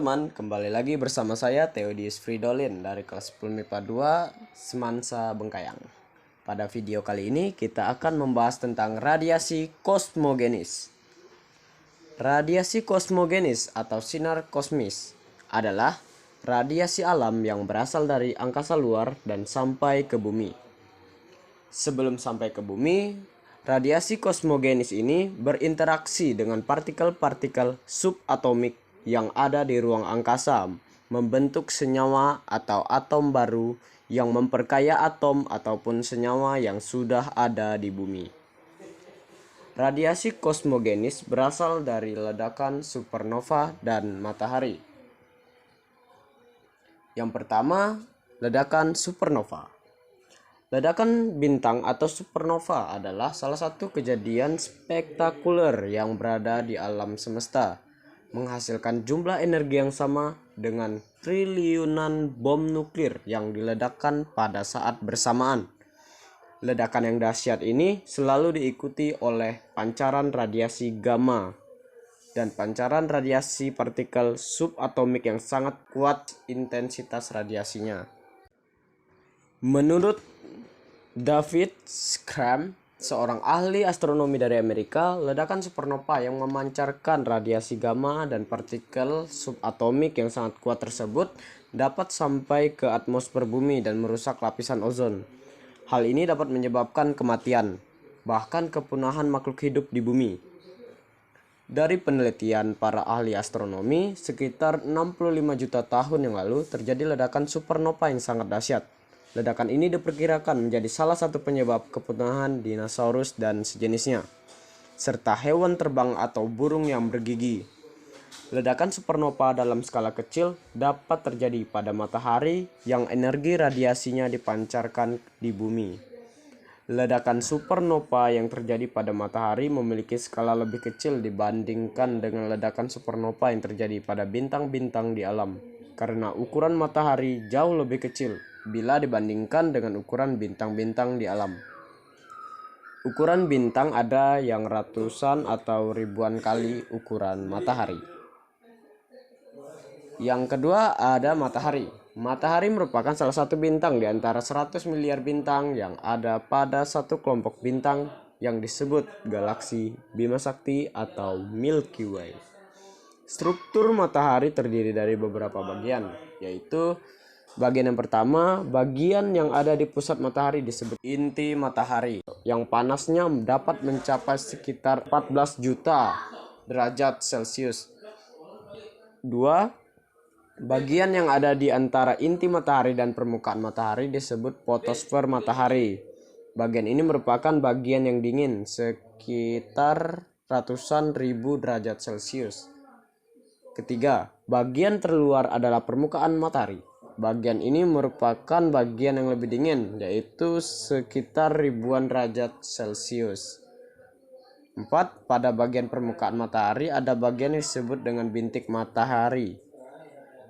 teman-teman, kembali lagi bersama saya Theodius Fridolin dari kelas 10 MIPA 2 Semansa Bengkayang. Pada video kali ini kita akan membahas tentang radiasi kosmogenis. Radiasi kosmogenis atau sinar kosmis adalah radiasi alam yang berasal dari angkasa luar dan sampai ke bumi. Sebelum sampai ke bumi, radiasi kosmogenis ini berinteraksi dengan partikel-partikel subatomik yang ada di ruang angkasa, membentuk senyawa atau atom baru yang memperkaya atom ataupun senyawa yang sudah ada di bumi. Radiasi kosmogenis berasal dari ledakan supernova dan matahari. Yang pertama, ledakan supernova. Ledakan bintang atau supernova adalah salah satu kejadian spektakuler yang berada di alam semesta, menghasilkan jumlah energi yang sama dengan triliunan bom nuklir yang diledakkan pada saat bersamaan. Ledakan yang dahsyat ini selalu diikuti oleh pancaran radiasi gamma dan pancaran radiasi partikel subatomik yang sangat kuat intensitas radiasinya. Menurut David Schramm, seorang ahli astronomi dari Amerika, ledakan supernova yang memancarkan radiasi gamma dan partikel subatomik yang sangat kuat tersebut dapat sampai ke atmosfer bumi dan merusak lapisan ozon. Hal ini dapat menyebabkan kematian, bahkan kepunahan makhluk hidup di bumi. Dari penelitian para ahli astronomi, sekitar 65 juta tahun yang lalu terjadi ledakan supernova yang sangat dahsyat. Ledakan ini diperkirakan menjadi salah satu penyebab kepunahan dinosaurus dan sejenisnya, serta hewan terbang atau burung yang bergigi. Ledakan supernova dalam skala kecil dapat terjadi pada matahari yang energi radiasinya dipancarkan di bumi. Ledakan supernova yang terjadi pada matahari memiliki skala lebih kecil dibandingkan dengan ledakan supernova yang terjadi pada bintang-bintang di alam, karena ukuran matahari jauh lebih kecil bila dibandingkan dengan ukuran bintang-bintang di alam. Ukuran bintang ada yang ratusan atau ribuan kali ukuran matahari. Yang kedua ada matahari. Matahari merupakan salah satu bintang di antara 100 miliar bintang yang ada pada satu kelompok bintang yang disebut galaksi Bima Sakti atau Milky Way. Struktur matahari terdiri dari beberapa bagian, yaitu bagian yang pertama, bagian yang ada di pusat matahari disebut inti matahari, yang panasnya dapat mencapai sekitar 14 juta derajat Celcius. 2. Bagian yang ada di antara inti matahari dan permukaan matahari disebut fotosfer matahari. Bagian ini merupakan bagian yang dingin, sekitar ratusan ribu derajat Celcius. Ketiga, bagian terluar adalah permukaan matahari. Bagian ini merupakan bagian yang lebih dingin, yaitu sekitar ribuan derajat Celcius. 4. Pada bagian permukaan matahari ada bagian yang disebut dengan bintik matahari.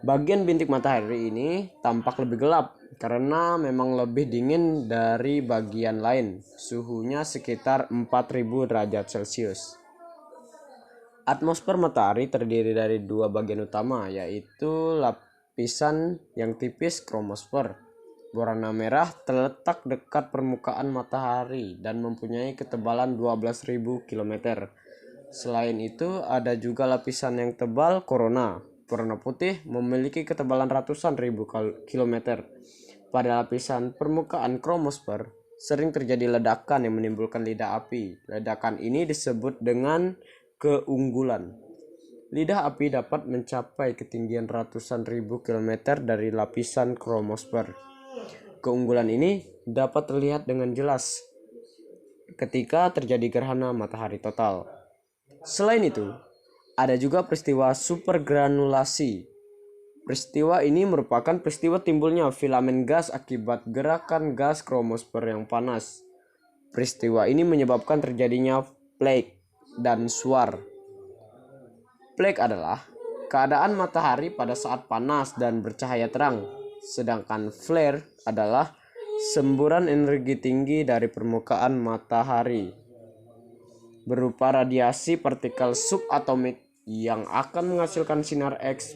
Bagian bintik matahari ini tampak lebih gelap karena memang lebih dingin dari bagian lain. Suhunya sekitar 4000 derajat Celcius. Atmosfer matahari terdiri dari dua bagian utama, yaitu lapisan yang tipis kromosfer berwarna merah terletak dekat permukaan matahari dan mempunyai ketebalan 12.000 km. Selain itu ada juga lapisan yang tebal korona berwarna putih memiliki ketebalan ratusan ribu kilometer. Pada lapisan permukaan kromosfer sering terjadi ledakan yang menimbulkan lidah api. Ledakan ini disebut dengan keunggulan. Lidah api dapat mencapai ketinggian ratusan ribu kilometer dari lapisan kromosfer. Keunggulan ini dapat terlihat dengan jelas ketika terjadi gerhana matahari total. Selain itu, ada juga peristiwa supergranulasi. Peristiwa ini merupakan peristiwa timbulnya filamen gas akibat gerakan gas kromosfer yang panas. Peristiwa ini menyebabkan terjadinya flake dan suar. Flake adalah keadaan matahari pada saat panas dan bercahaya terang, sedangkan flare adalah semburan energi tinggi dari permukaan matahari berupa radiasi partikel subatomik yang akan menghasilkan sinar X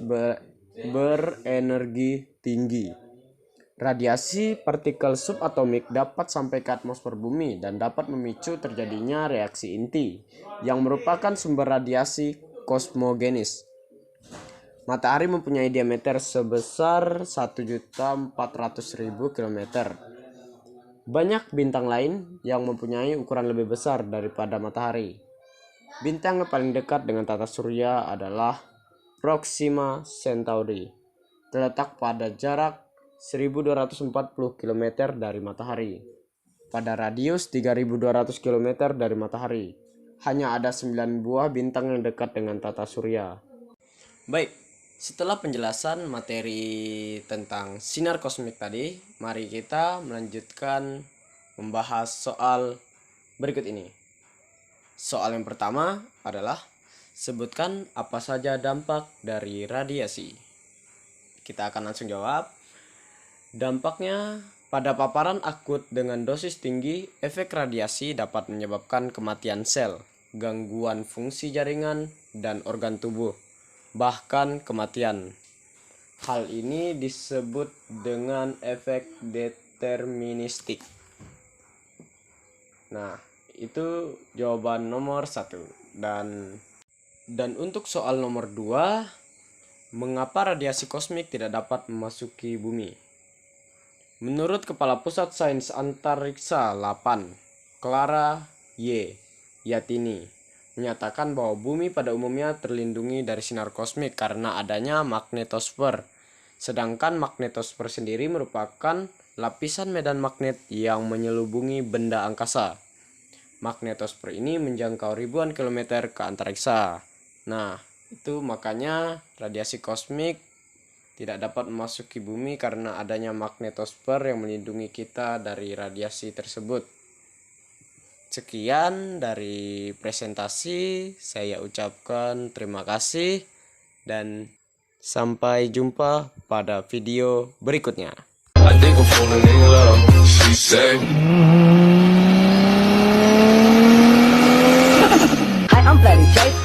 berenergi tinggi. Radiasi partikel subatomik dapat sampai ke atmosfer bumi dan dapat memicu terjadinya reaksi inti, yang merupakan sumber radiasi kosmogenis. Matahari mempunyai diameter sebesar 1.400.000 km. Banyak bintang lain yang mempunyai ukuran lebih besar daripada matahari. Bintang yang paling dekat dengan tata surya adalah Proxima Centauri, terletak pada jarak 1.240 km dari matahari. Pada radius 3.200 km dari matahari, hanya ada 9 buah bintang yang dekat dengan tata surya. Baik, setelah penjelasan materi tentang sinar kosmik tadi, mari kita melanjutkan membahas soal berikut ini. Soal yang pertama adalah sebutkan apa saja dampak dari radiasi. Kita akan langsung jawab. Dampaknya, pada paparan akut dengan dosis tinggi, efek radiasi dapat menyebabkan kematian sel, gangguan fungsi jaringan dan organ tubuh, bahkan kematian. Hal ini disebut dengan efek deterministik. Nah, itu jawaban nomor 1. Dan untuk soal nomor 2, mengapa radiasi kosmik tidak dapat memasuki bumi? Menurut Kepala Pusat Sains Antariksa 8, Clara Yatini, menyatakan bahwa bumi pada umumnya terlindungi dari sinar kosmik karena adanya magnetosfer. Sedangkan magnetosfer sendiri merupakan lapisan medan magnet yang menyelubungi benda angkasa. Magnetosfer ini menjangkau ribuan kilometer ke antariksa. Nah, itu makanya radiasi kosmik tidak dapat memasuki bumi karena adanya magnetosfer yang melindungi kita dari radiasi tersebut. Sekian dari presentasi, saya ucapkan terima kasih dan sampai jumpa pada video berikutnya. I think I'm falling in love, she said. Hi, I'm Bloody J.